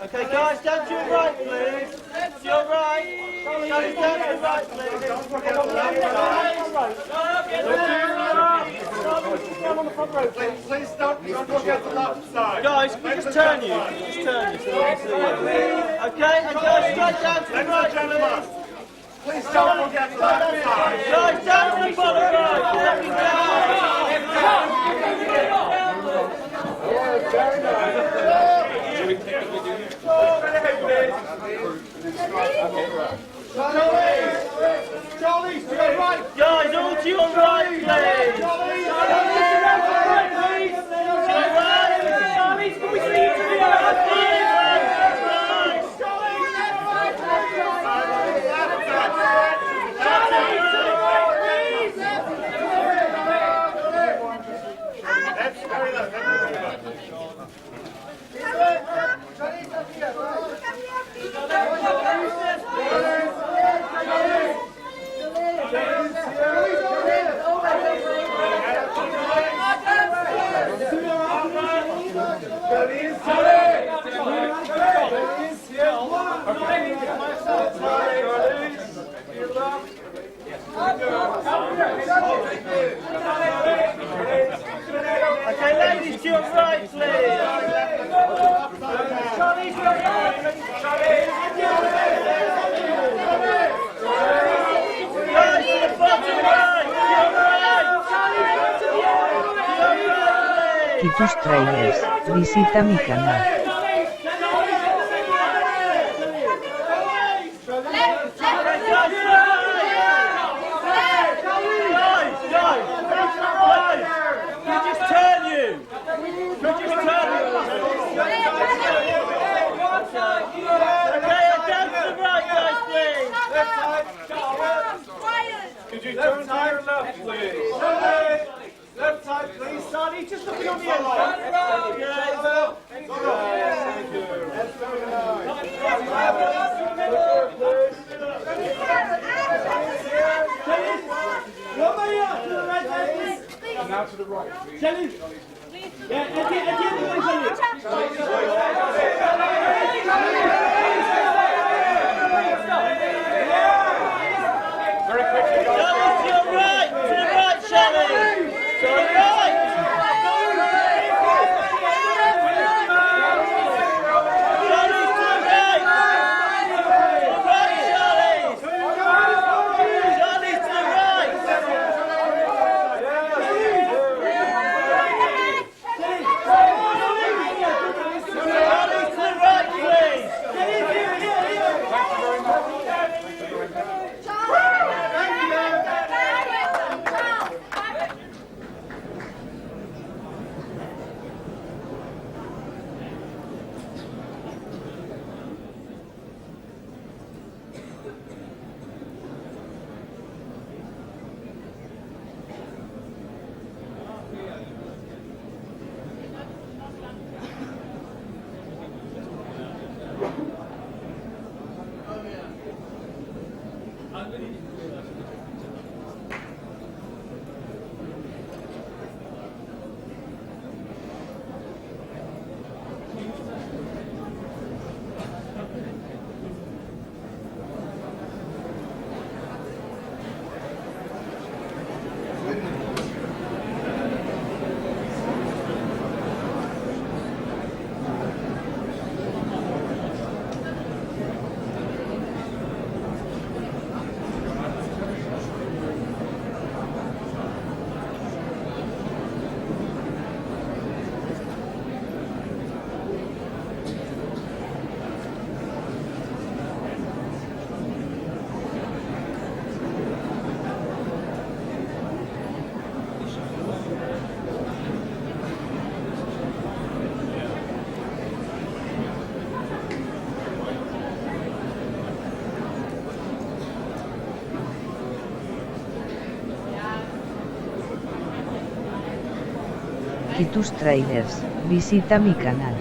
Okay, guys, down to your right, please. To your right. Guys, down to your right, please. Please don't forget the left side. Guys, can we just turn you? Can we just turn you so we can see you? Okay, and guys, straight down to the right, please. Please don't forget the left side. Guys, down to the bottom right. Let me Charlize, to your right. Guys, all to your right, please. Charlize, can we see you to the right? Okay, ladies, to your right, please. Charlize, to your right. Guys, to the bottom right. To your right. Y tus trailers, visita mi canal. Left side, left, please. Left side, please. Charlie, just looking on the end. Thank you. And now to the right, please. Charlie. Very quickly, guys. To your right, Charlie. To the right. Aquí tus trailers, visita mi canal.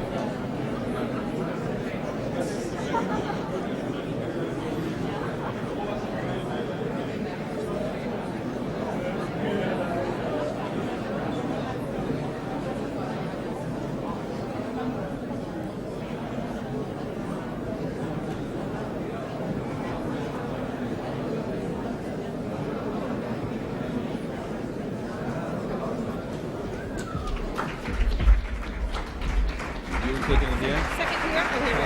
Sitting here. Second here. Oh, here we are.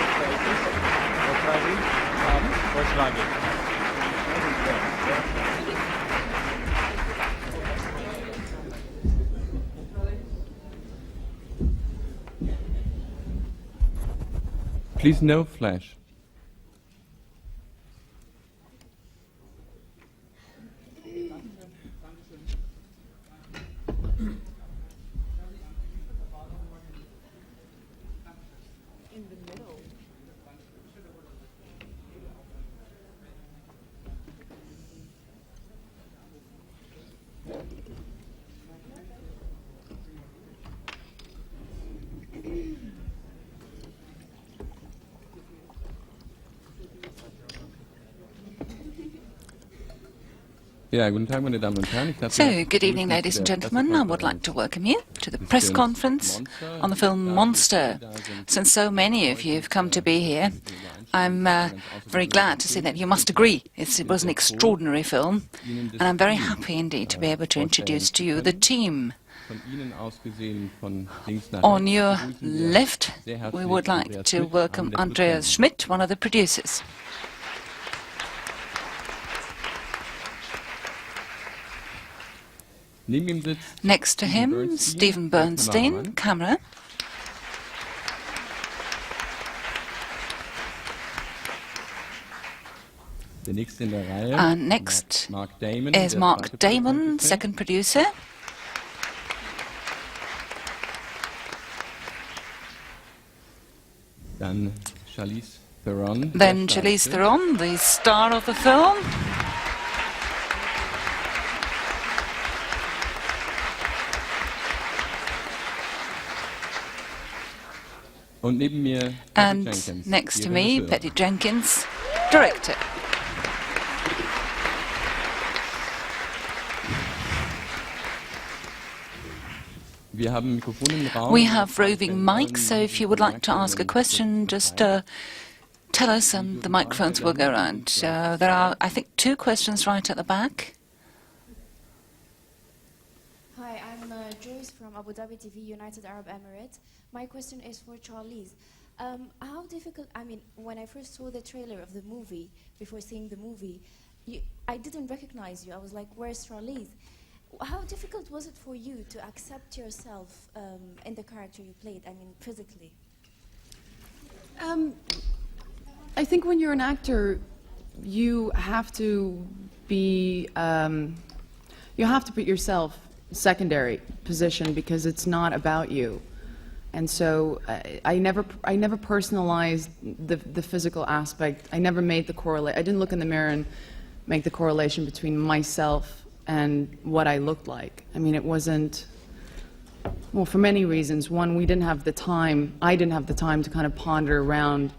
Charlize there. Here sitting. Vorschlage. Please no flash. So, good evening, ladies and gentlemen. I would like to welcome you to the press conference on the film Monster. Since so many of you have come to be here, I'm very glad to see that you must agree it was an extraordinary film, and I'm very happy indeed to be able to introduce to you the team. On your left, we would like to welcome Andreas Schmidt, one of the producers. Next to him, Stephen Bernstein, camera. And next is Mark Damon, second producer. Then Charlize Theron, the star of the film. And next to me, Patty Jenkins, director. We have roving mics, so if you would like to ask a question, just tell us and the microphones will go around. There are, I think, 2 questions right at the back. Hi, I'm Joyce from Abu Dhabi TV, United Arab Emirates. My question is for Charlize. How difficult, I mean, when I first saw the trailer of the movie, before seeing the movie, I didn't recognize you. I was like, where's Charlize? How difficult was it for you to accept yourself in the character you played, I mean, physically? I think when you're an actor, you have to be, you have to put yourself secondary position because it's not about you. And so I never personalized the physical aspect. I never made the correlation. I didn't look in the mirror and make the correlation between myself and what I looked like. I mean, it wasn't, well, for many reasons. One, we didn't have the time, I didn't have the time to kind of ponder around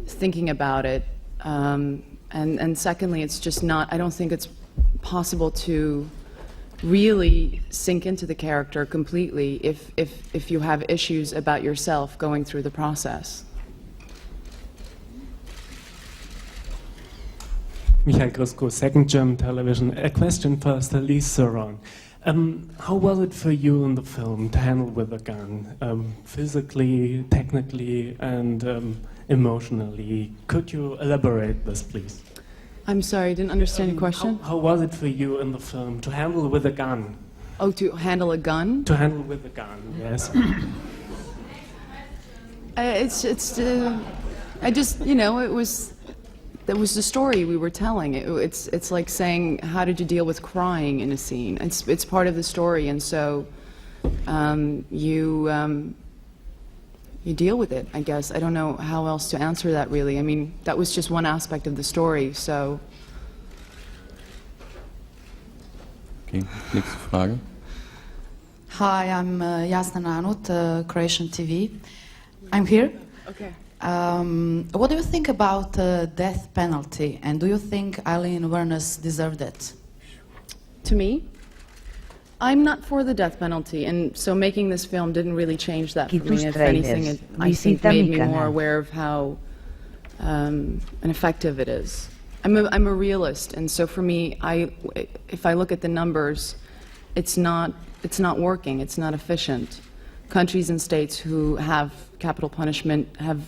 thinking about it. And secondly, it's just not, I don't think it's possible to really sink into the character completely if you have issues about yourself going through the process. Michael Grisko, Second German Television. A question for Charlize Theron. How was it for you in the film to handle with a gun, physically, technically, and emotionally? Could you elaborate this, please? I'm sorry, I didn't understand your question. How was it for you in the film to handle with a gun? Oh, to handle a gun? To handle with a gun, yes. I just, you know, that was the story we were telling. It's like saying, how did you deal with crying in a scene? It's part of the story, and so you deal with it, I guess. I don't know how else to answer that, really. I mean, that was just one aspect of the story, so Okay, nächste Frage. Hi, I'm Jasna Nanut, Croatian TV. I'm here. Okay. What do you think about death penalty, and do you think Eileen Werner's deserved it? To me, I'm not for the death penalty, and so making this film didn't really change that for me. If anything, it, I think, made me more aware of how ineffective it is. I'm a realist, and so for me, if I look at the numbers, it's not working. It's not efficient. Countries and states who have capital punishment have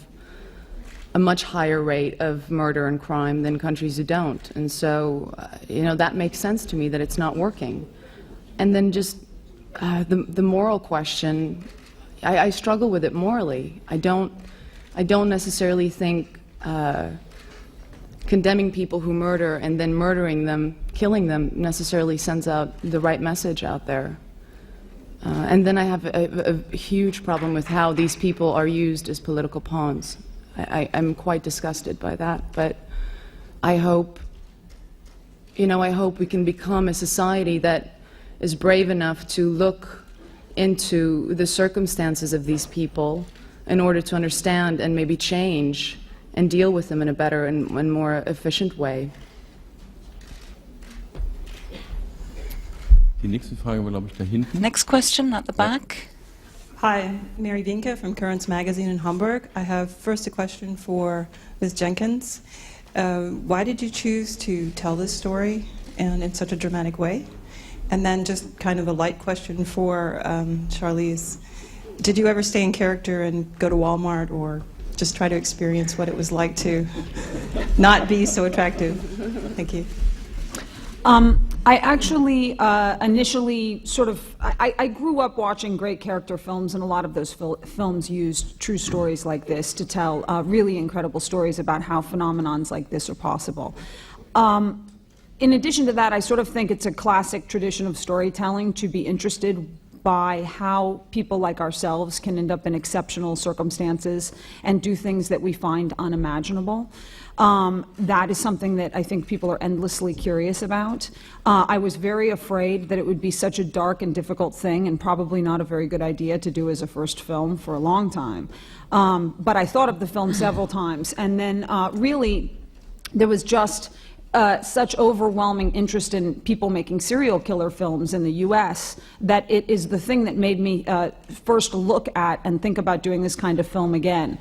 a much higher rate of murder and crime than countries who don't, and so that makes sense to me that it's not working. And then just the moral question, I struggle with it morally. I don't necessarily think condemning people who murder and then murdering them, killing them, necessarily sends out the right message out there. And then I have a huge problem with how these people are used as political pawns. I'm quite disgusted by that, but I hope we can become a society that is brave enough to look into the circumstances of these people in order to understand and maybe change and deal with them in a better and more efficient way. Die nächste Frage war, glaube ich, da hinten. Next question at the back. Hi, I'm Mary Dinke from Currents Magazine in Hamburg. I have first a question for Ms. Jenkins. Why did you choose to tell this story and in such a dramatic way? And then just kind of a light question for Charlize. Did you ever stay in character and go to Walmart or just try to experience what it was like to not be so attractive? Thank you. I actually initially I grew up watching great character films, and a lot of those films used true stories like this to tell really incredible stories about how phenomenons like this are possible. In addition to that, I sort of think it's a classic tradition of storytelling to be interested by how people like ourselves can end up in exceptional circumstances and do things that we find unimaginable. That is something that I think people are endlessly curious about. I was very afraid that it would be such a dark and difficult thing and probably not a very good idea to do as a first film for a long time. But I thought of the film several times, and then really there was just such overwhelming interest in people making serial killer films in the US that it is the thing that made me first look at and think about doing this kind of film again.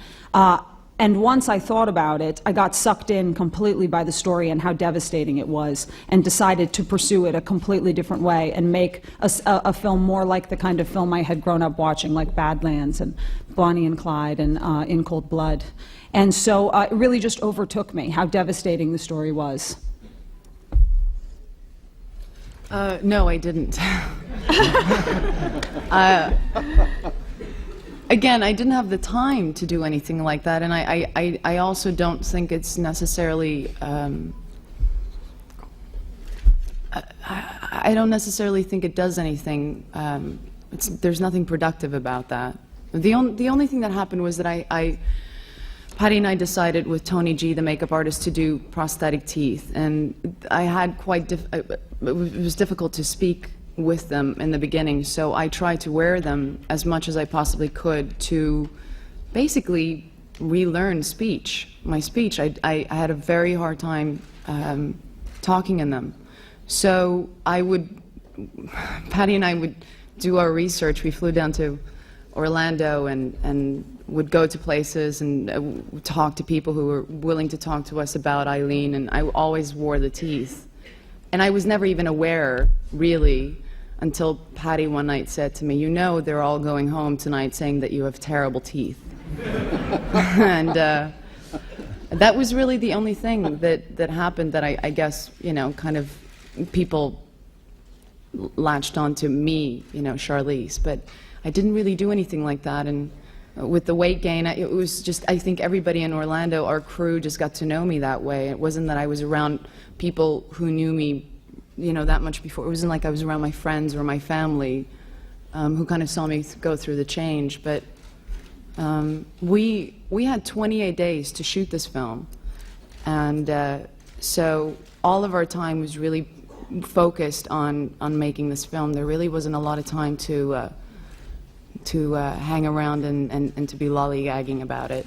And once I thought about it, I got sucked in completely by the story and how devastating it was, and decided to pursue it a completely different way and make a film more like the kind of film I had grown up watching, like Badlands and Bonnie and Clyde and In Cold Blood. And so it really just overtook me, how devastating the story was. No, I didn't. Again, I didn't have the time to do anything like that, and I also don't think it's necessarily, I don't necessarily think it does anything. There's nothing productive about that. The only thing that happened was that Patty and I decided with Tony G, the makeup artist, to do prosthetic teeth, and I had it was difficult to speak with them in the beginning, so I tried to wear them as much as I possibly could to basically relearn speech. My speech, I had a very hard time talking in them. So Patty and I would do our research. We flew down to Orlando and would go to places and talk to people who were willing to talk to us about Eileen, and I always wore the teeth. And I was never even aware, really, until Patty one night said to me, "You know they're all going home tonight saying that you have terrible teeth." And that was really the only thing that happened that I guess, kind of people latched onto me, Charlize. But I didn't really do anything like that. And with the weight gain, it was just, I think everybody in Orlando, our crew, just got to know me that way. It wasn't that I was around people who knew me that much before. It wasn't like I was around my friends or my family who kind of saw me go through the change. But we had 28 days to shoot this film, and so all of our time was really focused on making this film. There really wasn't a lot of time to hang around and to be lollygagging about it.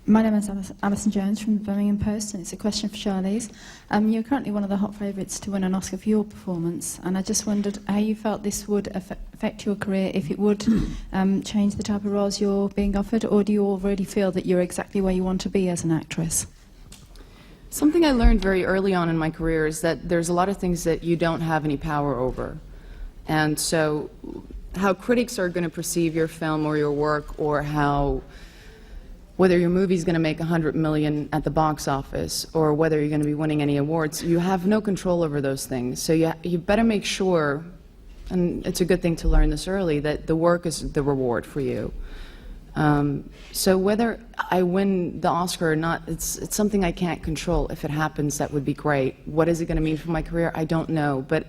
My name is Alison Jones from the Birmingham Post, and it's a question for Charlize. You're currently one of the hot favourites to win an Oscar for your performance, and I just wondered how you felt this would affect your career, if it would change the type of roles you're being offered, or do you already feel that you're exactly where you want to be as an actress? Something I learned very early on in my career is that there's a lot of things that you don't have any power over. And so how critics are going to perceive your film or your work, or whether your movie's going to make $100 million at the box office, or whether you're going to be winning any awards, you have no control over those things. So you better make sure, and it's a good thing to learn this early, that the work is the reward for you. So whether I win the Oscar or not, it's something I can't control. If it happens, that would be great. What is it going to mean for my career? I don't know. But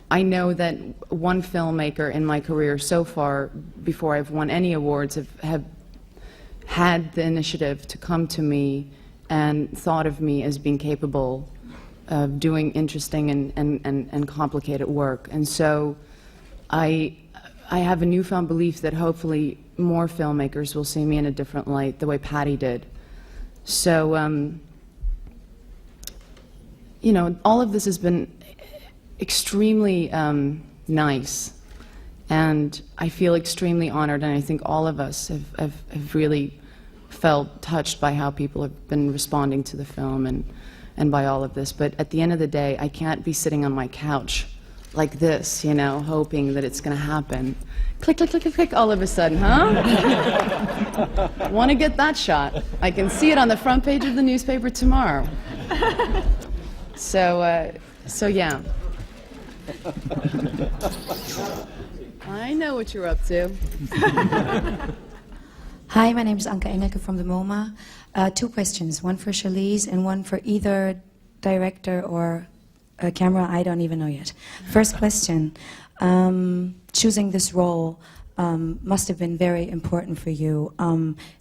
I know that one filmmaker in my career so far, before I've won any awards, have had the initiative to come to me and thought of me as being capable of doing interesting and complicated work. And so I have a newfound belief that hopefully more filmmakers will see me in a different light, the way Patty did. So, you know, all of this has been extremely nice. And I feel extremely honored, and I think all of us have really felt touched by how people have been responding to the film and by all of this. But at the end of the day, I can't be sitting on my couch like this, you know, hoping that it's going to happen. Click, click, click, click, click, all of a sudden, huh? Want to get that shot. I can see it on the front page of the newspaper tomorrow. So yeah. I know what you're up to. Hi, my name is Anke Engelke from the MoMA. Two questions, one for Charlize and one for either director or camera, I don't even know yet. First question, choosing this role must have been very important for you.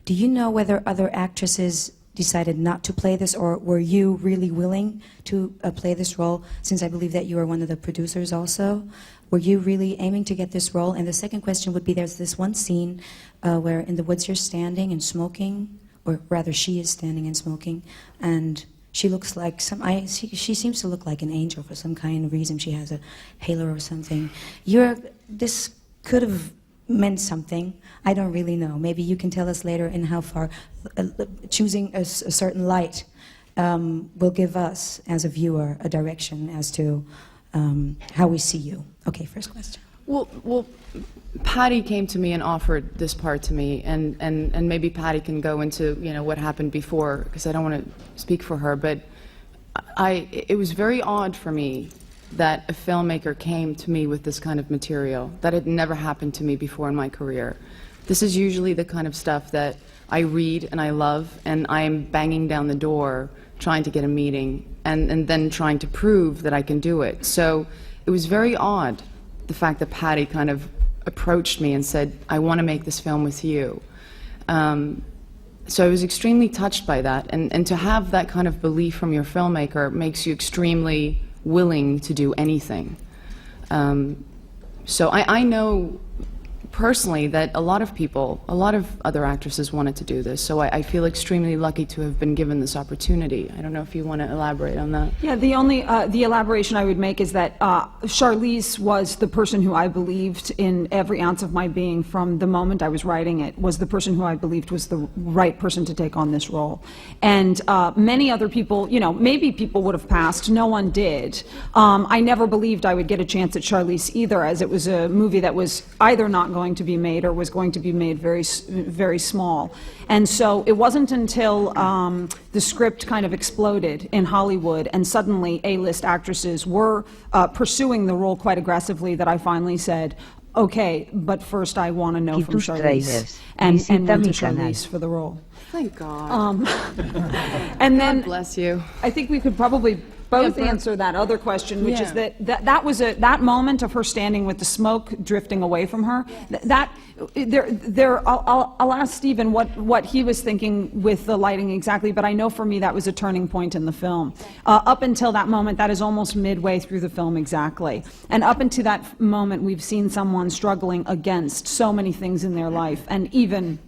Do you know whether other actresses decided not to play this, or were you really willing to play this role, since I believe that you are one of the producers also? Were you really aiming to get this role? And the second question would be, there's this one scene where in the woods you're standing and smoking, or rather she is standing and smoking, and she looks like she seems to look like an angel for some kind of reason. She has a halo or something. This could have meant something. I don't really know. Maybe you can tell us later in how far choosing a certain light will give us, as a viewer, a direction as to how we see you. Okay, first question. Well, Patty came to me and offered this part to me, and maybe Patty can go into, you know, what happened before, because I don't want to speak for her, but it was very odd for me that a filmmaker came to me with this kind of material. That had never happened to me before in my career. This is usually the kind of stuff that I read and I love, and I am banging down the door trying to get a meeting, and then trying to prove that I can do it. So it was very odd, the fact that Patty kind of approached me and said, I want to make this film with you. So I was extremely touched by that, and to have that kind of belief from your filmmaker makes you extremely willing to do anything. So I know personally that a lot of other actresses wanted to do this, so I feel extremely lucky to have been given this opportunity. I don't know if you want to elaborate on that. Yeah, the only the elaboration I would make is that Charlize was the person who I believed in every ounce of my being from the moment I was writing it, was the person who I believed was the right person to take on this role. And many other people, you know, maybe people would have passed, no one did. I never believed I would get a chance at Charlize either, as it was a movie that was either not going to be made or was going to be made very, very small. And so it wasn't until the script kind of exploded in Hollywood and suddenly A-list actresses were pursuing the role quite aggressively that I finally said, okay, but first I want to know from Charlize, and went to Charlize for the role. Thank God. And then, God bless you. I think we could probably both answer that other question, which is that was that moment of her standing with the smoke drifting away from her. I'll ask Stephen what he was thinking with the lighting exactly, but I know for me that was a turning point in the film. Up until that moment, that is almost midway through the film exactly, and up until that moment, we've seen someone struggling against so many things in their life, and even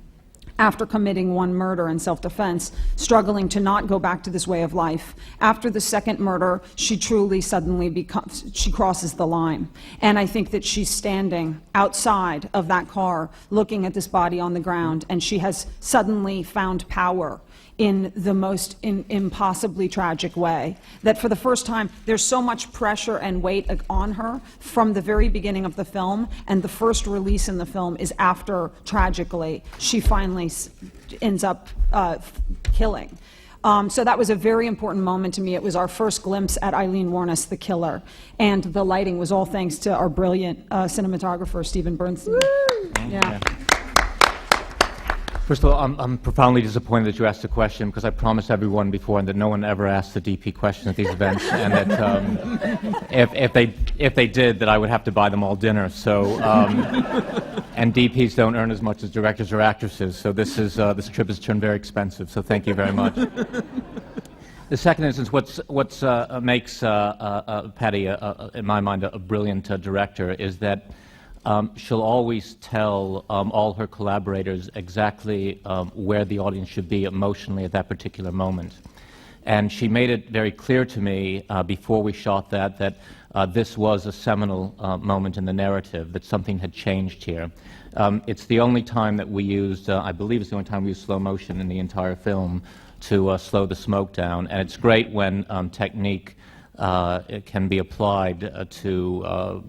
after committing one murder in self-defense, struggling to not go back to this way of life. After the second murder, she truly suddenly she crosses the line. And I think that she's standing outside of that car, looking at this body on the ground, and she has suddenly found power in the most impossibly tragic way. That for the first time, there's so much pressure and weight on her from the very beginning of the film, and the first release in the film is after, tragically, she finally ends up killing. So that was a very important moment to me. It was our first glimpse at Eileen Wuornos, the killer. And the lighting was all thanks to our brilliant cinematographer, Stephen Bernstein. Yeah. First of all, I'm profoundly disappointed that you asked the question, because I promised everyone before that no one ever asked the DP question at these events, and that if they did, that I would have to buy them all dinner. So, and DPs don't earn as much as directors or actresses, so this trip has turned very expensive. So thank you very much. The second instance, what makes Patty, in my mind, a brilliant director is that she'll always tell all her collaborators exactly where the audience should be emotionally at that particular moment. And she made it very clear to me before we shot that this was a seminal moment in the narrative, that something had changed here. It's the only time that we used, I believe it's the only time we used slow motion in the entire film to slow the smoke down. And it's great when technique it can be applied to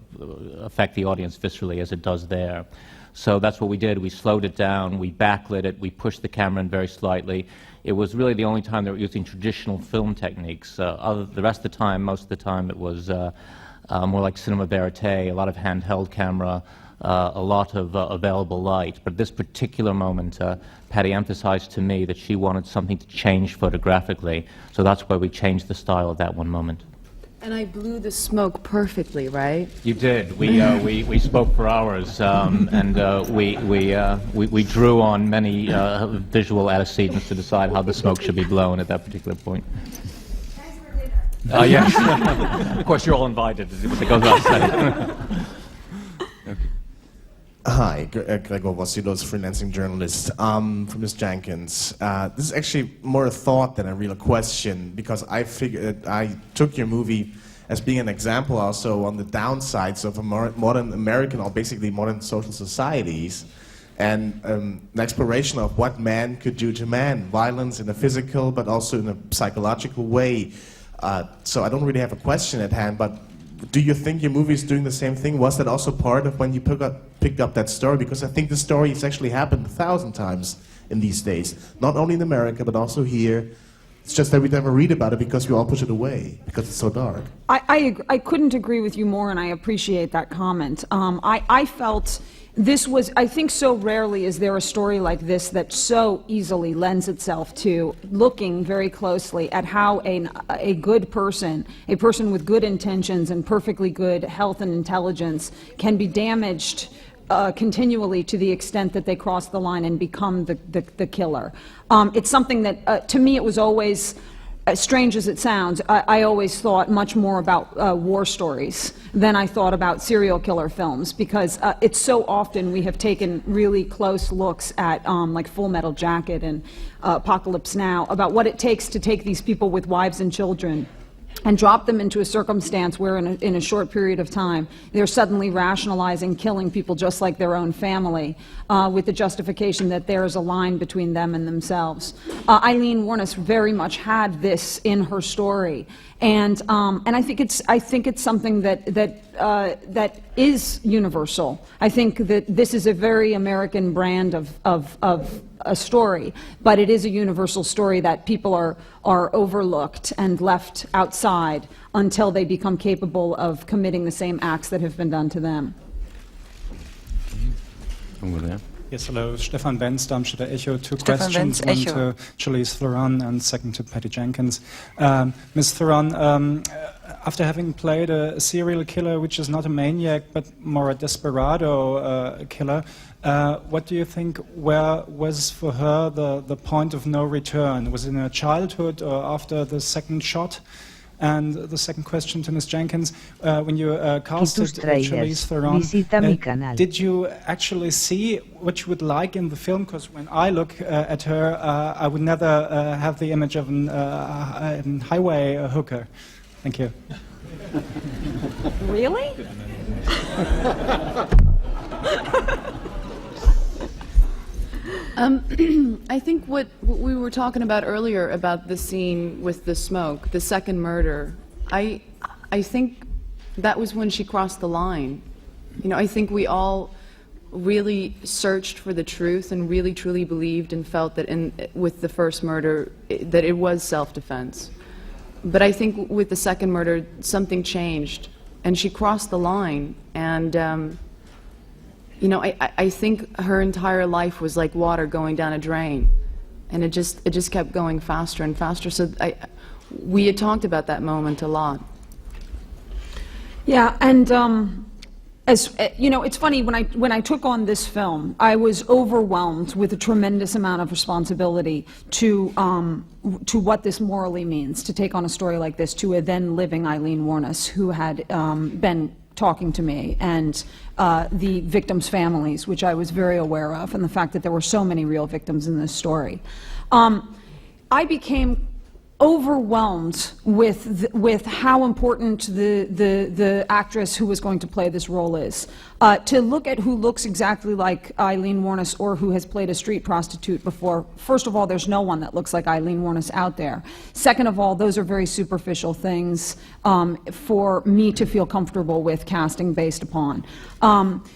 affect the audience viscerally as it does there. So that's what we did. We slowed it down, we backlit it, we pushed the camera in very slightly. It was really the only time they were using traditional film techniques. The rest of the time, most of the time, it was more like cinema verite, a lot of handheld camera, a lot of available light. But this particular moment, Patty emphasized to me that she wanted something to change photographically, so that's why we changed the style of that one moment. And I blew the smoke perfectly, right? You did. We spoke for hours, and we drew on many visual antecedents to decide how the smoke should be blown at that particular point. Yes. Of course, you're all invited. It goes without saying. Hi, Gregor Vasilos, freelancing journalist. From Ms. Jenkins. This is actually more a thought than a real question, because I figured I took your movie as being an example also on the downsides of a modern American, or basically modern social societies, and an exploration of what man could do to man, violence in a physical but also in a psychological way. So I don't really have a question at hand, but do you think your movie is doing the same thing? Was that also part of when you picked up that story? Because I think the story has actually happened 1,000 times in these days. Not only in America, but also here. It's just that we never read about it because we all push it away, because it's so dark. I couldn't agree with you more, and I appreciate that comment. I felt this was, I think so rarely is there a story like this that so easily lends itself to looking very closely at how a good person, a person with good intentions and perfectly good health and intelligence, can be damaged continually to the extent that they cross the line and become the killer. It's something that, to me, it was always, as strange as it sounds, I always thought much more about war stories than I thought about serial killer films, because it's so often we have taken really close looks at like Full Metal Jacket and Apocalypse Now, about what it takes to take these people with wives and children and drop them into a circumstance where in a short period of time they're suddenly rationalizing killing people just like their own family, with the justification that there is a line between them and themselves. Eileen Wuornos very much had this in her story, and I think it's something that is universal. I think that this is a very American brand of a story, but it is a universal story that people are overlooked and left outside until they become capable of committing the same acts that have been done to them. Over there. Yes, hello. Stefan Benz, Darmstädter Echo. Two Stefan questions, Benz, one Echo. to Charlize Theron and second to Patty Jenkins. Ms. Theron, after having played a serial killer, which is not a maniac, but more a desperado killer, what do you think where was for her the point of no return? Was it in her childhood or after the second shot? And the second question to Ms. Jenkins, when you casted Charlize Theron, did you actually see what you would like in the film? Because when I look at her, I would never have the image of a highway hooker. Thank you. Really? I think what we were talking about earlier about the scene with the smoke, the second murder, I think that was when she crossed the line. You know, I think we all really searched for the truth and really truly believed and felt that with the first murder that it was self-defense. But I think with the second murder something changed and she crossed the line, and you know, I think her entire life was like water going down a drain, and it just kept going faster and faster. So we had talked about that moment a lot. Yeah, and as you know, it's funny, when I took on this film, I was overwhelmed with a tremendous amount of responsibility to what this morally means, to take on a story like this to a then living Eileen Wuornos, who had been talking to me, and the victims' families, which I was very aware of, and the fact that there were so many real victims in this story. I became overwhelmed with how important the actress who was going to play this role is. To look at who looks exactly like Eileen Wuornos or who has played a street prostitute before, first of all, there's no one that looks like Eileen Wuornos out there. Second of all, those are very superficial things for me to feel comfortable with casting based upon.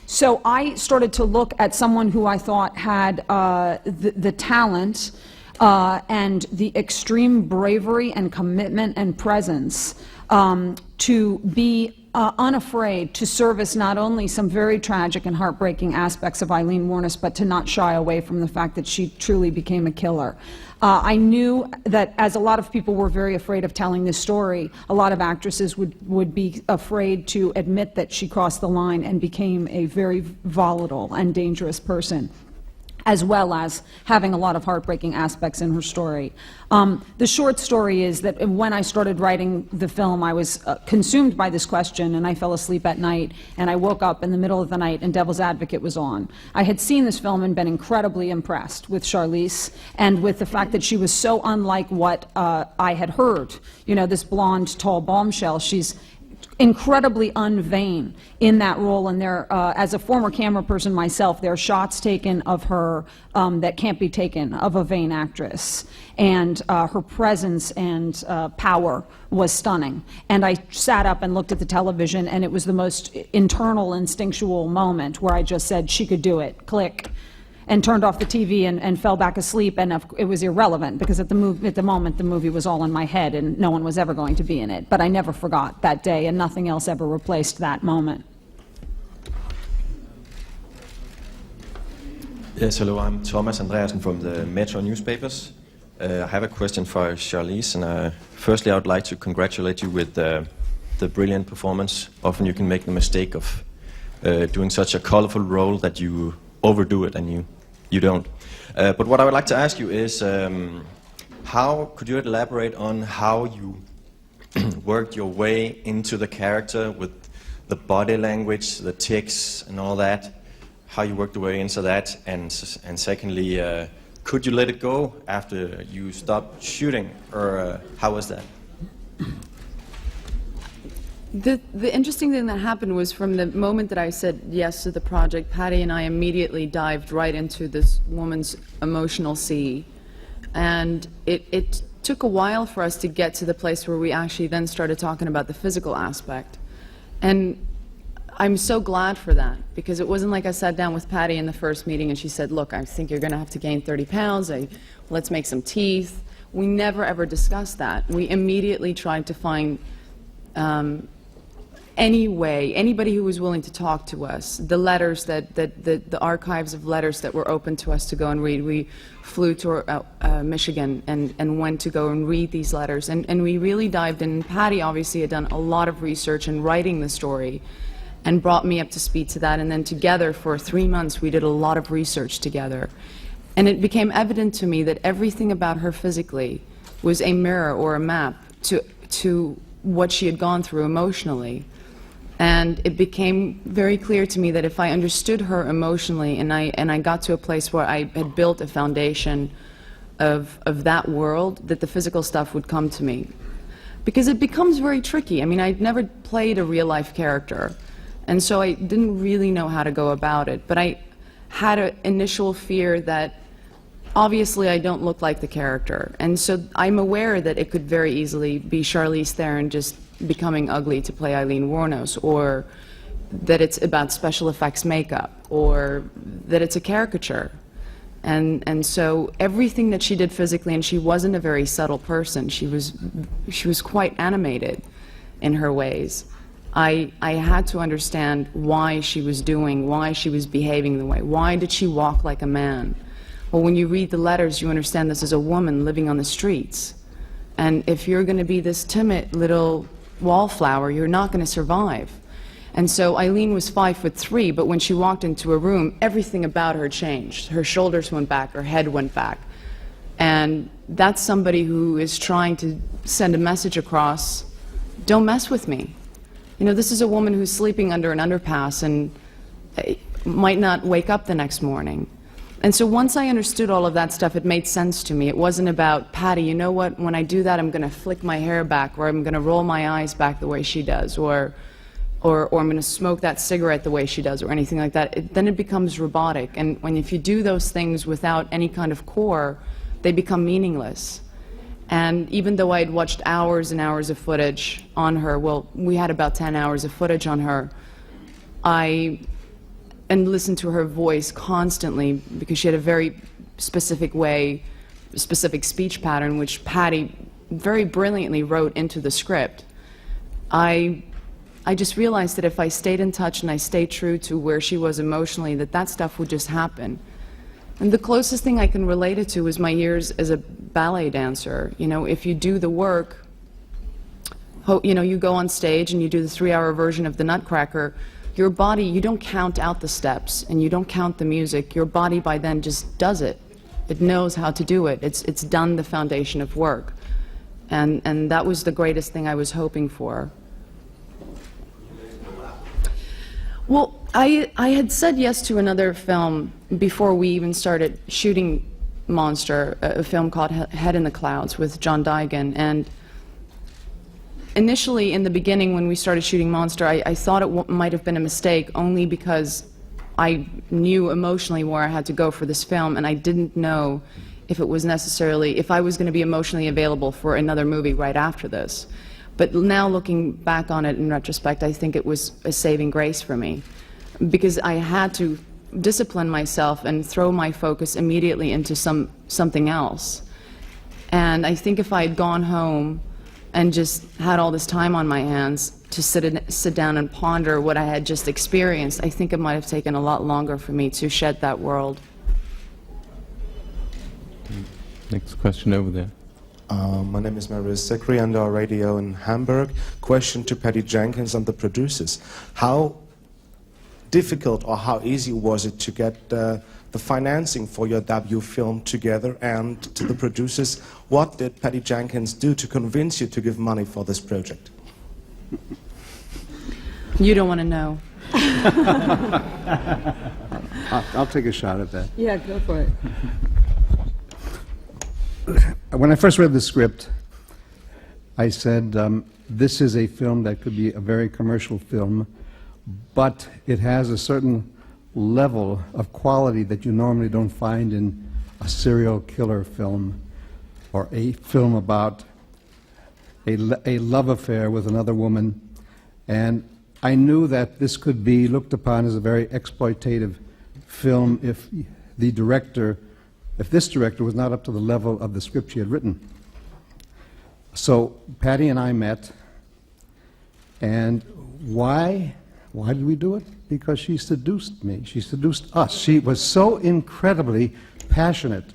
So I started to look at someone who I thought had the talent and the extreme bravery and commitment and presence to be unafraid to service not only some very tragic and heartbreaking aspects of Eileen Wuornos, but to not shy away from the fact that she truly became a killer. I knew that as a lot of people were very afraid of telling this story, a lot of actresses would be afraid to admit that she crossed the line and became a very volatile and dangerous person, as well as having a lot of heartbreaking aspects in her story. The short story is that when I started writing the film, I was consumed by this question, and I fell asleep at night, and I woke up in the middle of the night, and Devil's Advocate was on. I had seen this film and been incredibly impressed with Charlize, and with the fact that she was so unlike what I had heard. You know, this blonde, tall bombshell, she's incredibly unvain in that role, and there, as a former camera person myself, there are shots taken of her that can't be taken of a vain actress, and her presence and power was stunning. And I sat up and looked at the television, and it was the most internal, instinctual moment where I just said, she could do it, click, and turned off the TV and fell back asleep, and it was irrelevant because at the moment the movie was all in my head and no one was ever going to be in it. But I never forgot that day, and nothing else ever replaced that moment. Yes, hello, I'm Thomas Andreasen from the Metro newspapers. I have a question for Charlize, and firstly I would like to congratulate you with the brilliant performance. Often you can make the mistake of doing such a colorful role that you overdo it, and you don't. But what I would like to ask you is, how could you elaborate on how you worked your way into the character with the body language, the tics, and all that? How you worked your way into that, and secondly, could you let it go after you stopped shooting, or how was that? The interesting thing that happened was from the moment that I said yes to the project, Patty and I immediately dived right into this woman's emotional sea. And it took a while for us to get to the place where we actually then started talking about the physical aspect. And I'm so glad for that, because it wasn't like I sat down with Patty in the first meeting and she said, look, I think you're going to have to gain 30 pounds, let's make some teeth. We never ever discussed that. We immediately tried to find any way, anybody who was willing to talk to us, the letters the archives of letters that were open to us to go and read. We flew to Michigan and went to go and read these letters, and we really dived in. Patty obviously had done a lot of research in writing the story and brought me up to speed to that, and then together for 3 months we did a lot of research together. And it became evident to me that everything about her physically was a mirror or a map to what she had gone through emotionally. And it became very clear to me that if I understood her emotionally and I got to a place where I had built a foundation of that world, that the physical stuff would come to me. Because it becomes very tricky. I mean, I'd never played a real-life character, and so I didn't really know how to go about it. But I had an initial fear that obviously I don't look like the character, and so I'm aware that it could very easily be Charlize Theron just becoming ugly to play Eileen Wuornos, or that it's about special effects makeup, or that it's a caricature. And so everything that she did physically, and she wasn't a very subtle person, she was quite animated in her ways. I had to understand why she was behaving the way. Why did she walk like a man? Well, when you read the letters, you understand this is a woman living on the streets. And if you're going to be this timid little wallflower, you're not going to survive. And so Eileen was 5'3", but when she walked into a room, everything about her changed. Her shoulders went back, her head went back. And that's somebody who is trying to send a message across, don't mess with me. You know, this is a woman who's sleeping under an underpass and might not wake up the next morning. And so once I understood all of that stuff, it made sense to me. It wasn't about, Patty, you know what, when I do that, I'm going to flick my hair back, or I'm going to roll my eyes back the way she does, or I'm going to smoke that cigarette the way she does, or anything like that. Then it becomes robotic. And if you do those things without any kind of core, they become meaningless. And even though I had watched hours and hours of footage on her, well, we had about 10 hours of footage on her, and listened to her voice constantly, because she had a very specific speech pattern, which Patty very brilliantly wrote into the script. I just realized that if I stayed in touch and I stayed true to where she was emotionally, that stuff would just happen. And the closest thing I can relate it to is my years as a ballet dancer. You know, if you do the work, you know, you go on stage and you do the 3-hour version of the Nutcracker, your body, you don't count out the steps and you don't count the music. Your body by then just does it. It knows how to do it. It's done the foundation of work. And that was the greatest thing I was hoping for. Well, I had said yes to another film before we even started shooting Monster, a film called Head in the Clouds with John Digan. And initially, in the beginning, when we started shooting Monster, I thought it might have been a mistake, only because I knew emotionally where I had to go for this film, and I didn't know if it was necessarily, if I was going to be emotionally available for another movie right after this. But now, looking back on it in retrospect, I think it was a saving grace for me, because I had to discipline myself and throw my focus immediately into something else. And I think if I had gone home and just had all this time on my hands to sit down and ponder what I had just experienced, I think it might have taken a lot longer for me to shed that world. Next question over there. My name is Marius Sekri, and our radio in Hamburg. Question to Patty Jenkins and the producers. How difficult or how easy was it to get the financing for your debut film together? And to the producers, what did Patty Jenkins do to convince you to give money for this project? You don't want to know. I'll take a shot at that. Yeah, go for it. When I first read the script, I said, this is a film that could be a very commercial film, but it has a certain level of quality that you normally don't find in a serial killer film or a film about a love affair with another woman. And I knew that this could be looked upon as a very exploitative film if this director was not up to the level of the script she had written. So Patty and I met, And why? Why did we do it? Because she seduced me. She seduced us. She was so incredibly passionate,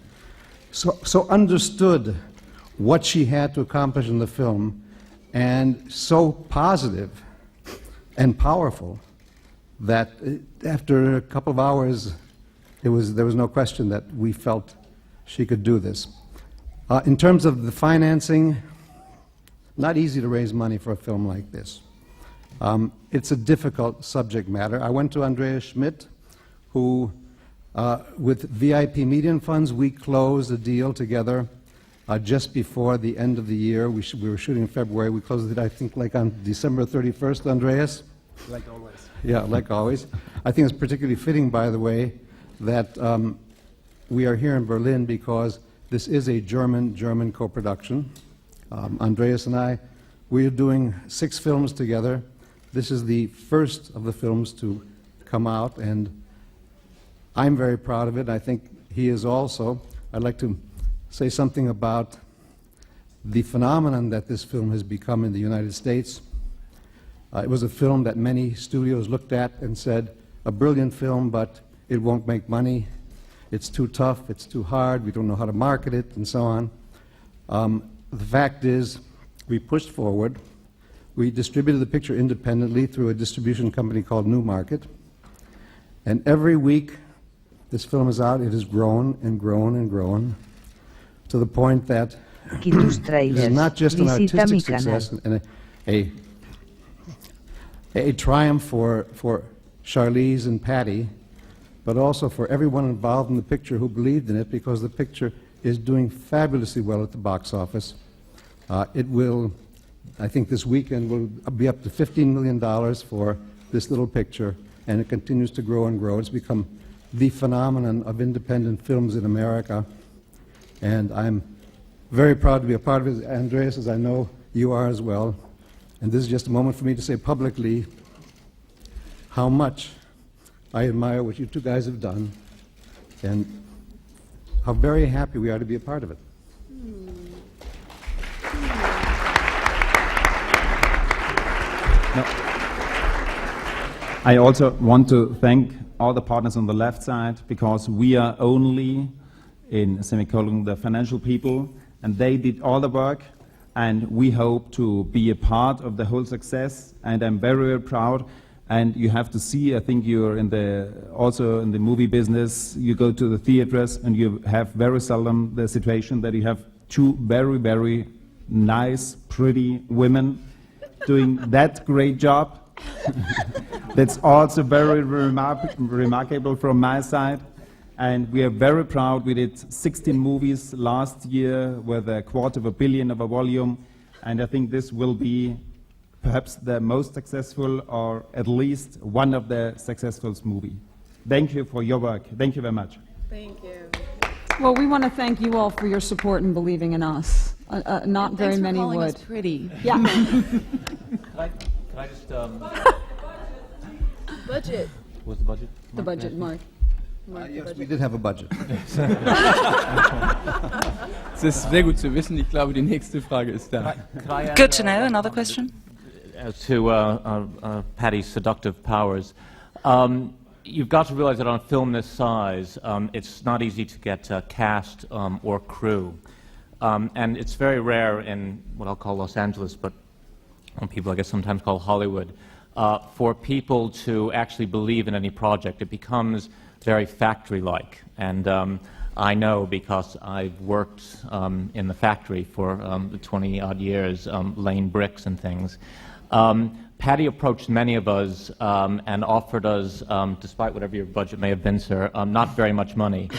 so understood what she had to accomplish in the film, and so positive and powerful that after a couple of hours, there was no question that we felt she could do this. In terms of the financing, not easy to raise money for a film like this. It's a difficult subject matter. I went to Andreas Schmidt, who, with VIP Median Funds, we closed a deal together just before the end of the year. We were shooting in February. We closed it, I think, like on December 31st, Andreas? Like always. Yeah, like always. I think it's particularly fitting, by the way, that we are here in Berlin because this is a German co-production. Andreas and I, we are doing 6 films together. This is the first of the films to come out, and I'm very proud of it. I think he is also. I'd like to say something about the phenomenon that this film has become in the United States. It was a film that many studios looked at and said, a brilliant film, but it won't make money. It's too tough, it's too hard, we don't know how to market it, and so on. The fact is, we pushed forward. We distributed the picture independently through a distribution company called Newmarket. And every week this film is out, it has grown and grown and grown to the point that it is not just an artistic success and a triumph for Charlize and Patty, but also for everyone involved in the picture who believed in it, because the picture is doing fabulously well at the box office. It will, I think this weekend, will be up to $15 million for this little picture, and it continues to grow and grow. It's become the phenomenon of independent films in America, and I'm very proud to be a part of it, Andreas, as I know you are as well. And this is just a moment for me to say publicly how much I admire what you two guys have done, and how very happy we are to be a part of it. No. I also want to thank all the partners on the left side, because we are only, in semicolon, the financial people, and they did all the work, and we hope to be a part of the whole success, and I'm very, very proud. And you have to see, I think you're also in the movie business, you go to the theaters and you have very seldom the situation that you have 2 very, very nice, pretty women doing that great job. That's also very remarkable from my side. And we are very proud. We did 16 movies last year with $250 million of a volume. And I think this will be perhaps the most successful, or at least one of the successful movies. Thank you for your work. Thank you very much. Thank you. Well, we want to thank you all for your support and believing in us. Not very many would. Thanks for calling us pretty. Yeah. Can I just... Budget. What's the budget? The budget, Mark. Yes, we did have a budget. Es ist sehr gut zu wissen. Ich glaube, die nächste Frage ist da. Good to know. Another question? As to Patty's seductive powers, you've got to realize that on a film this size, it's not easy to get cast or crew. And it's very rare in what I'll call Los Angeles, but people I guess sometimes call Hollywood, for people to actually believe in any project. It becomes very factory-like. And I know, because I've worked in the factory for 20-odd years, laying bricks and things. Patty approached many of us and offered us, despite whatever your budget may have been, sir, not very much money,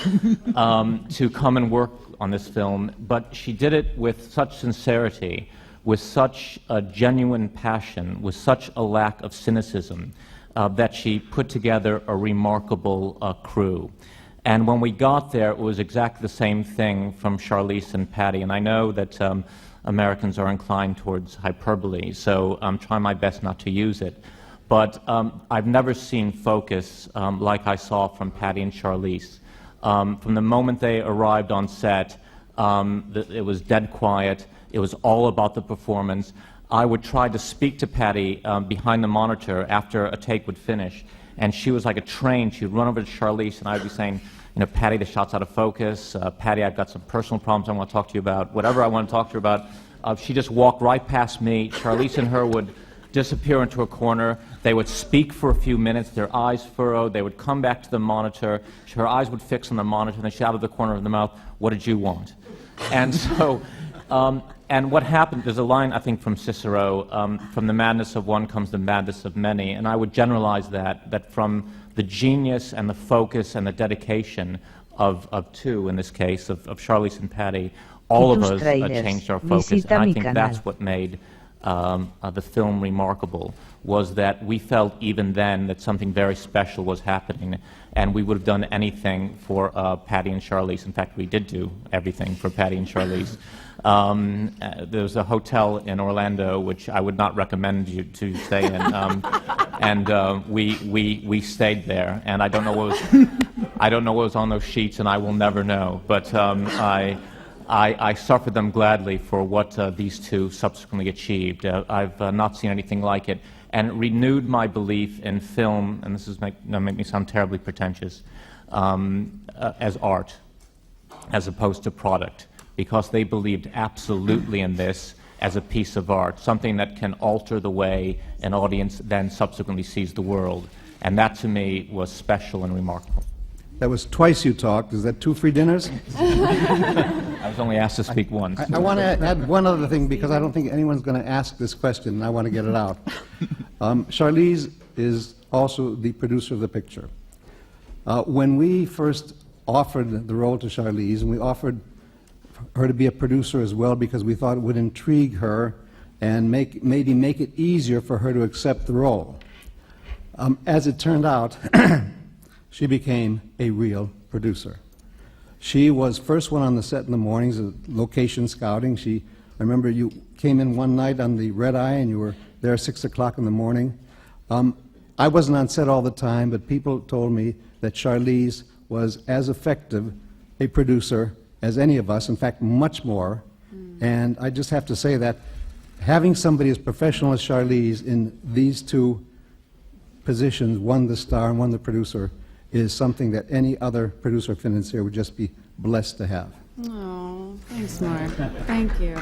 to come and work on this film. But she did it with such sincerity, with such a genuine passion, with such a lack of cynicism, that she put together a remarkable crew. And when we got there, it was exactly the same thing from Charlize and Patty. And I know that Americans are inclined towards hyperbole, so I'm trying my best not to use it. But I've never seen focus like I saw from Patty and Charlize. From the moment they arrived on set, it was dead quiet. It was all about the performance. I would try to speak to Patty behind the monitor after a take would finish, and she was like a train. She'd run over to Charlize, and I'd be saying, you know, Patty, the shot's out of focus. Patty, I've got some personal problems I want to talk to you about. Whatever I want to talk to her about. She just walked right past me. Charlize and her would disappear into a corner. They would speak for a few minutes, their eyes furrowed. They would come back to the monitor. Her eyes would fix on the monitor, and then she out of the corner of the mouth, what did you want? And so, and what happened, there's a line, I think, from Cicero, from the madness of one comes the madness of many, and I would generalize that from the genius and the focus and the dedication of two, in this case, of Charlize and Patty, all of us changed our focus, and I think that's what made the film remarkable, was that we felt even then that something very special was happening, and we would have done anything for Patty and Charlize. In fact, we did do everything for Patty and Charlize. There's a hotel in Orlando which I would not recommend you to stay in, and we stayed there, and I don't know what was on those sheets, and I will never know. But I suffered them gladly for what these two subsequently achieved. I've not seen anything like it, and it renewed my belief in film, and this is make me sound terribly pretentious, as art, as opposed to product, because they believed absolutely in this as a piece of art, something that can alter the way an audience then subsequently sees the world, and that to me was special and remarkable. That was twice you talked. Is that 2 free dinners? I was only asked to speak once. I want to add one other thing, because I don't think anyone's going to ask this question, and I want to get it out. Charlize is also the producer of the picture. When we first offered the role to Charlize, and we offered her to be a producer as well, because we thought it would intrigue her and maybe make it easier for her to accept the role. As it turned out, she became a real producer. She was first one on the set in the mornings, location scouting. I remember you came in one night on the red eye and you were there at 6 o'clock in the morning. I wasn't on set all the time, but people told me that Charlize was as effective a producer as any of us, in fact, much more. And I just have to say that having somebody as professional as Charlize in these two positions, one the star and one the producer, is something that any other producer or financier would just be blessed to have. Oh, thanks, Mark. Thank you.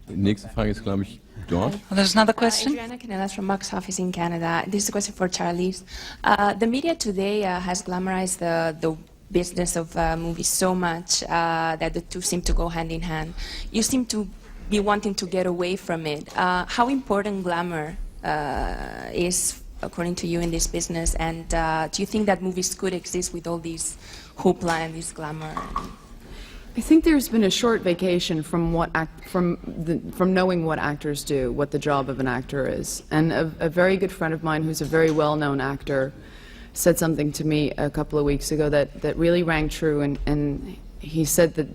Nächste Frage ist, glaube ich, dort. Well, there's another question. Adriana Canelas from Box Office in Canada. This is a question for Charlize. The media today has glamorized the business of movies so much that the two seem to go hand in hand. You seem to be wanting to get away from it. How important glamour is, according to you, in this business, and do you think that movies could exist with all these hoopla and this glamour? I think there's been a short vacation from knowing what actors do, what the job of an actor is. And a very good friend of mine, who's a very well-known actor, said something to me a couple of weeks ago that really rang true, and he said that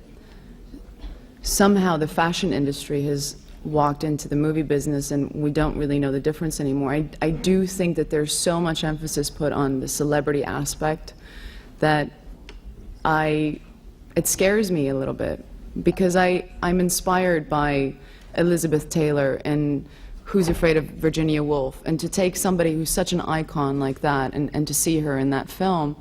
somehow the fashion industry has walked into the movie business and we don't really know the difference anymore. I do think that there's so much emphasis put on the celebrity aspect that it scares me a little bit, because I'm inspired by Elizabeth Taylor and Who's Afraid of Virginia Woolf, and to take somebody who's such an icon like that and to see her in that film,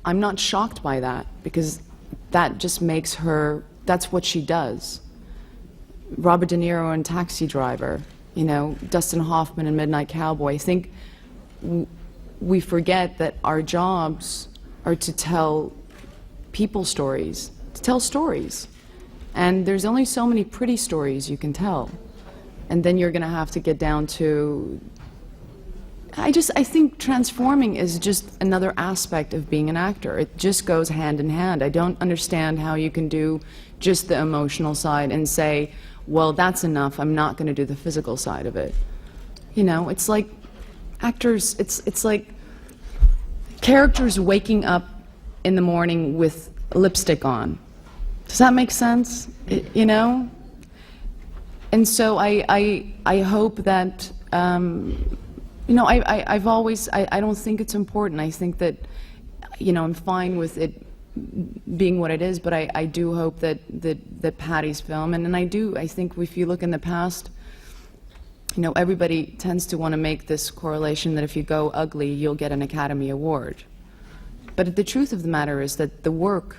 I'm not shocked by that, because that just makes her, that's what she does. Robert De Niro in Taxi Driver, you know, Dustin Hoffman in Midnight Cowboy. I think we forget that our jobs are to tell people stories, to tell stories. And there's only so many pretty stories you can tell. And then you're going to have to get down to... I think transforming is just another aspect of being an actor. It just goes hand in hand. I don't understand how you can do just the emotional side and say, well, that's enough, I'm not going to do the physical side of it. You know, it's like actors, it's like characters waking up in the morning with lipstick on. Does that make sense? You know? And so I hope that, you know, I don't think it's important. I think that, you know, I'm fine with it being what it is, but I do hope that Patty's film, and I think if you look in the past, you know, everybody tends to want to make this correlation that if you go ugly, you'll get an Academy Award. But the truth of the matter is that the work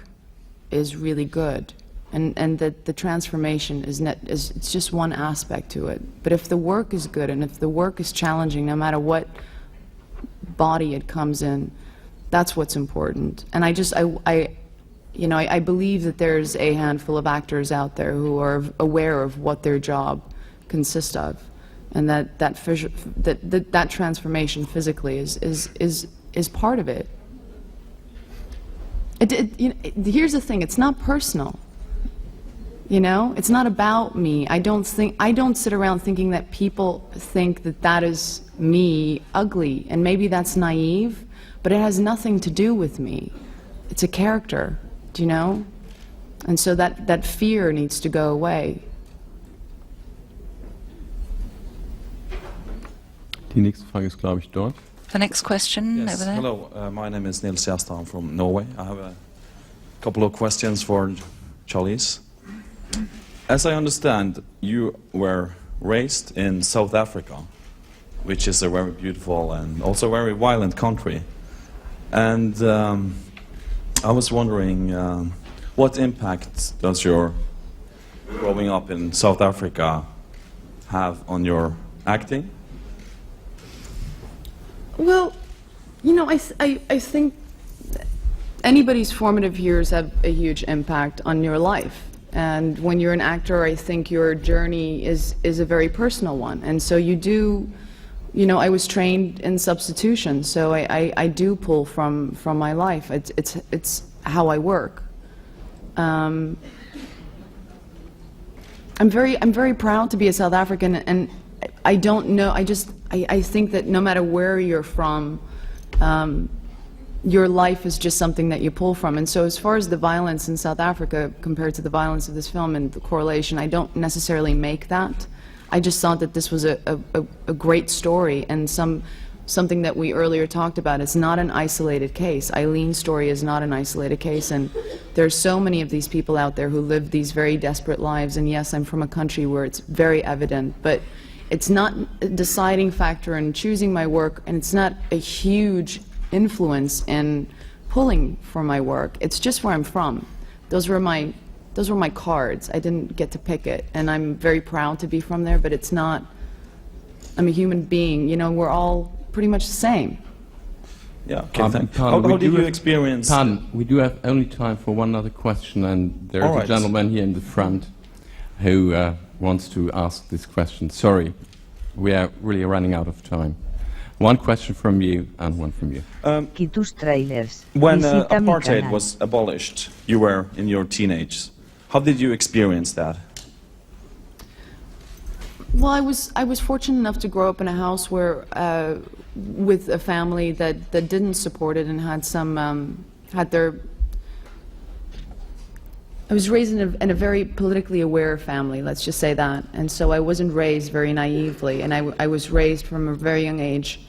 is really good, and that the transformation is it's just one aspect to it. But if the work is good, and if the work is challenging, no matter what body it comes in, that's what's important. And I believe that there's a handful of actors out there who are aware of what their job consists of, and that transformation physically is part of it. Here's the thing: it's not personal. You know, it's not about me. I don't sit around thinking that people think that is me ugly, and maybe that's naive, but it has nothing to do with me. It's a character, do you know? And so that fear needs to go away. Die nächste Frage ist, glaube ich, dort. The next question yes, over there. Hello, my name is Nils Gjerstad. I'm from Norway. I have a couple of questions for Charlize. As I understand, you were raised in South Africa, which is a very beautiful and also very violent country. And I was wondering, what impact does your growing up in South Africa have on your acting? Well, you know, I think anybody's formative years have a huge impact on your life. And when you're an actor, I think your journey is a very personal one. And so you do, you know, I was trained in substitution, so I do pull from my life. It's how I work. I'm very proud to be a South African, and I don't know, I think that no matter where you're from, your life is just something that you pull from. And so as far as the violence in South Africa compared to the violence of this film and the correlation, I don't necessarily make that. I just thought that this was a great story, and something that we earlier talked about. It's not an isolated case. Eileen's story is not an isolated case, and there's so many of these people out there who live these very desperate lives. And yes, I'm from a country where it's very evident, but it's not a deciding factor in choosing my work, and it's not a huge influence in pulling for my work. It's just where I'm from. Those were my cards. I didn't get to pick it, and I'm very proud to be from there, but it's not, I'm a human being, you know, we're all pretty much the same. Yeah, okay, how did you experience... Pardon, we do have only time for one other question, and there is a gentleman here in the front who wants to ask this question. Sorry, we are really running out of time. One question from you and one from you. Tráilers. When apartheid was abolished, you were in your teenage. How did you experience that? Well, I was fortunate enough to grow up in a house where, with a family that didn't support it and had some, I was raised in a very politically aware family, let's just say that. And so I wasn't raised very naively, and I was raised from a very young age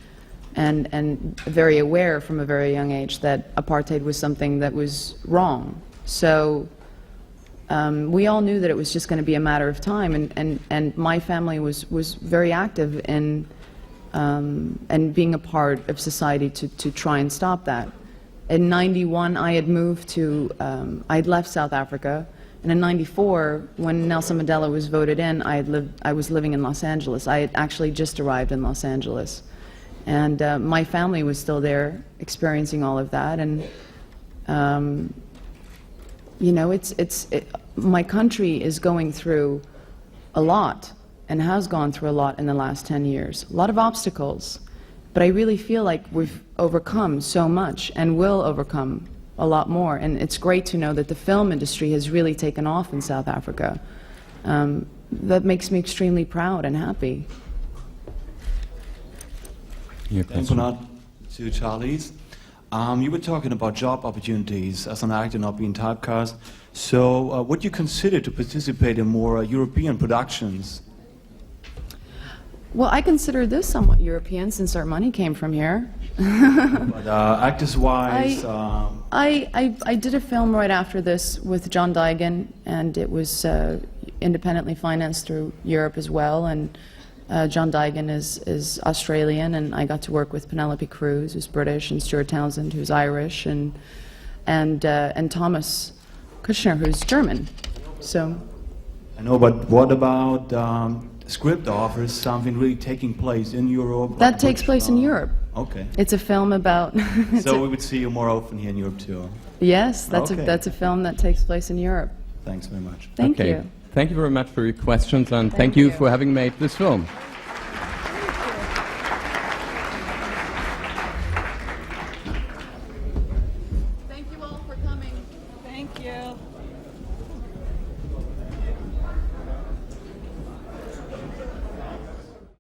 and very aware from a very young age that apartheid was something that was wrong. So we all knew that it was just going to be a matter of time, and my family was very active in and being a part of society to try and stop that. In '91, I had moved to, I'd left South Africa, and in '94, when Nelson Mandela was voted in, I was living in Los Angeles. I had actually just arrived in Los Angeles, and my family was still there, experiencing all of that, and you know, my country is going through a lot, and has gone through a lot in the last 10 years. A lot of obstacles. But I really feel like we've overcome so much and will overcome a lot more. And it's great to know that the film industry has really taken off in South Africa. That makes me extremely proud and happy. Thanks a lot to Charlize. You were talking about job opportunities as an actor not being typecast. So would you consider to participate in more European productions? Well, I consider this somewhat European since our money came from here. But actors-wise, I did a film right after this with John Digan, and it was independently financed through Europe as well. And John Digan is Australian, and I got to work with Penelope Cruz, who's British, and Stuart Townsend, who's Irish, and Thomas Kushner, who's German. So. I know, but what about script offers? Something really taking place in Europe? That takes place in Europe. Okay. It's a film about. So we would see you more often here in Europe too. Yes, that's Okay. that's a film that takes place in Europe. Thanks very much. Thank Okay. you. Thank you very much for your questions, and thank you for having made this film.